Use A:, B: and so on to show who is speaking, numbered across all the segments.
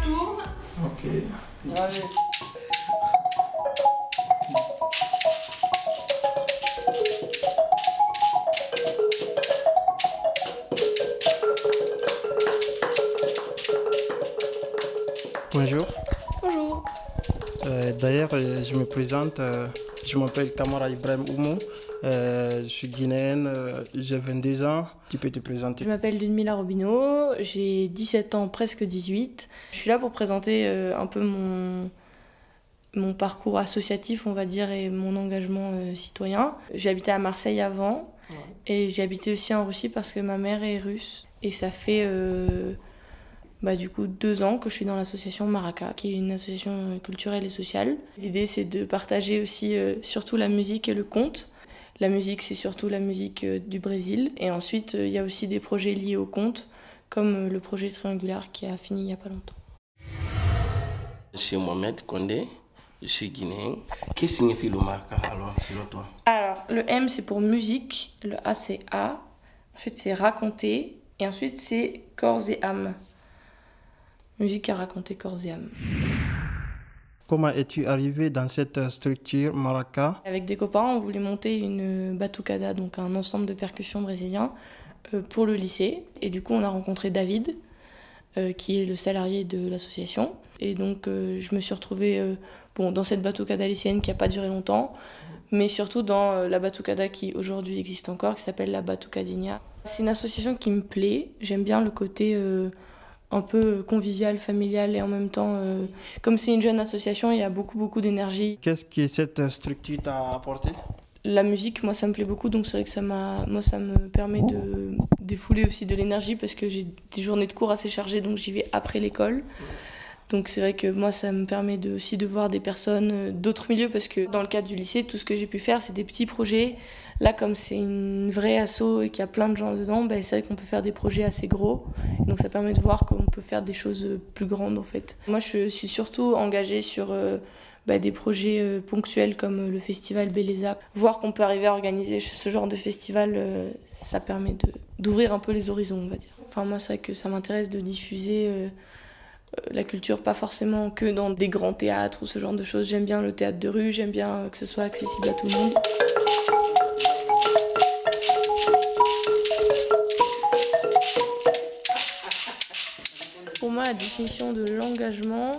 A: bonjour.
B: Ok.
A: Allez.
B: Bonjour.
C: Bonjour.
B: D'ailleurs, je me présente, je m'appelle Kamara Ibrahim Oumou, je suis guinéenne, j'ai 22 ans. Tu peux te présenter?
C: Je m'appelle Ludmila Robineau, j'ai 17 ans, presque 18. Je suis là pour présenter un peu mon parcours associatif, on va dire, et mon engagement citoyen. J'ai habité à Marseille avant, et j'ai habité aussi en Russie parce que ma mère est russe. Et ça fait du coup 2 ans que je suis dans l'association Maraka, qui est une association culturelle et sociale. L'idée, c'est de partager aussi surtout la musique et le conte. La musique, c'est surtout la musique du Brésil. Et ensuite, il y a aussi des projets liés au conte, comme le projet Triangulaire qui a fini il n'y a pas longtemps.
D: Je suis Mohamed Kondé, je suis guinéen. Qu'est-ce que signifie le Maraka alors, selon toi?
C: Alors, le M, c'est pour musique, le A, c'est A. Ensuite, c'est raconter. Et ensuite, c'est corps et âme. Musique à raconter, corps et âme.
B: Comment es-tu arrivé dans cette structure Maraka?
C: Avec des copains, on voulait monter une batucada, donc un ensemble de percussions brésilien, pour le lycée. Et du coup, on a rencontré David, qui est le salarié de l'association. Et donc, je me suis retrouvée dans cette batucada lycéenne qui n'a pas duré longtemps, mais surtout dans la batucada qui aujourd'hui existe encore, qui s'appelle la Batucadinha. C'est une association qui me plaît. J'aime bien le côté un peu convivial, familial, et en même temps, comme c'est une jeune association, il y a beaucoup d'énergie.
B: Qu'est-ce que cette structure t'a apporté?
C: La musique, moi, ça me plaît beaucoup, donc c'est vrai que ça me permet de défouler aussi de l'énergie parce que j'ai des journées de cours assez chargées, donc j'y vais après l'école. Donc c'est vrai que moi, ça me permet aussi de voir des personnes d'autres milieux parce que dans le cadre du lycée, tout ce que j'ai pu faire, c'est des petits projets. Là, comme c'est une vraie asso et qu'il y a plein de gens dedans, c'est vrai qu'on peut faire des projets assez gros. Donc ça permet de voir qu'on peut faire des choses plus grandes en fait. Moi, je suis surtout engagée sur des projets ponctuels comme le festival Béléza. Voir qu'on peut arriver à organiser ce genre de festival, ça permet d'ouvrir un peu les horizons, on va dire. Enfin, moi, c'est vrai que ça m'intéresse de diffuser la culture, pas forcément que dans des grands théâtres ou ce genre de choses. J'aime bien le théâtre de rue, j'aime bien que ce soit accessible à tout le monde. Pour moi, la définition de l'engagement,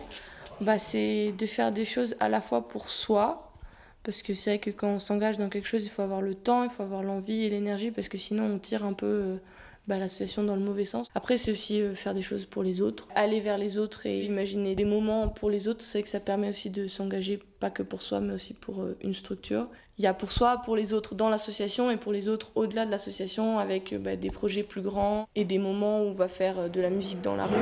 C: c'est de faire des choses à la fois pour soi, parce que c'est vrai que quand on s'engage dans quelque chose, il faut avoir le temps, il faut avoir l'envie et l'énergie, parce que sinon on tire un peu l'association dans le mauvais sens. Après, c'est aussi faire des choses pour les autres, aller vers les autres et imaginer des moments pour les autres. C'est vrai que ça permet aussi de s'engager, pas que pour soi, mais aussi pour une structure. Il y a pour soi, pour les autres dans l'association et pour les autres au-delà de l'association avec des projets plus grands et des moments où on va faire de la musique dans la rue.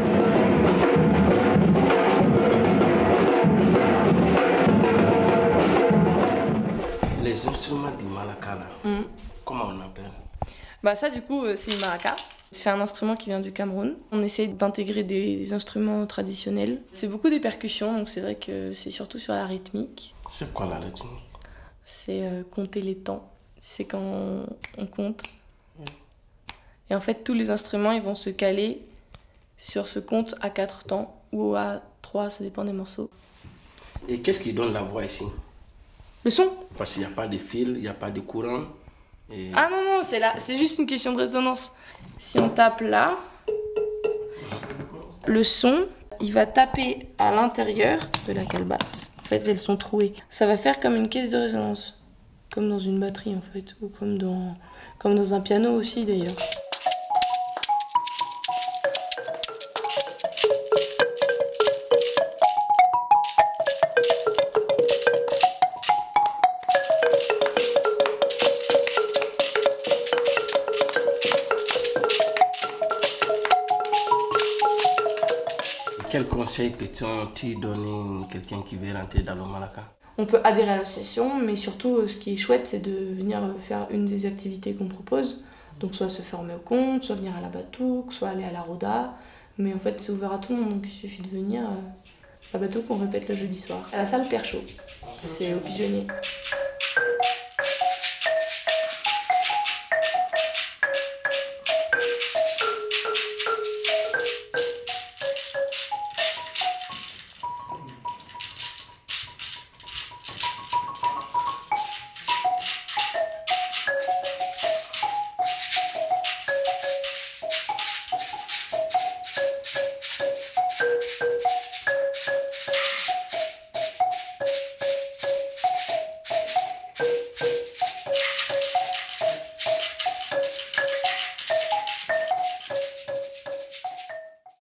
D: Les instruments du Malaka, comment on appelle?
C: Ça, du coup, c'est une maraca. C'est un instrument qui vient du Cameroun. On essaie d'intégrer des instruments traditionnels. C'est beaucoup des percussions, donc c'est vrai que c'est surtout sur la rythmique.
D: C'est quoi la rythmique?
C: C'est compter les temps. C'est quand on compte. Et en fait, tous les instruments, ils vont se caler sur ce compte à 4 temps ou à 3, ça dépend des morceaux.
D: Et qu'est-ce qui donne la voix ici?
C: Le son.
D: Parce qu'il n'y a pas de fil, il n'y a pas de courant. Et...
C: Ah non, c'est juste une question de résonance. Si on tape là, le son, il va taper à l'intérieur de la calebasse. En fait, elles sont trouées. Ça va faire comme une caisse de résonance, comme dans une batterie en fait, ou comme dans un piano aussi d'ailleurs.
D: Quel conseil peux-tu donner à quelqu'un qui veut rentrer dans le Malaka?
C: On peut adhérer à l'association, mais surtout, ce qui est chouette, c'est de venir faire une des activités qu'on propose. Donc, soit se former au conte, soit venir à la Batouk, soit aller à la Roda. Mais en fait, c'est ouvert à tout le monde, donc il suffit de venir. La Batouk, on répète le jeudi soir. À la salle Perchaud, c'est au Pigeonnier.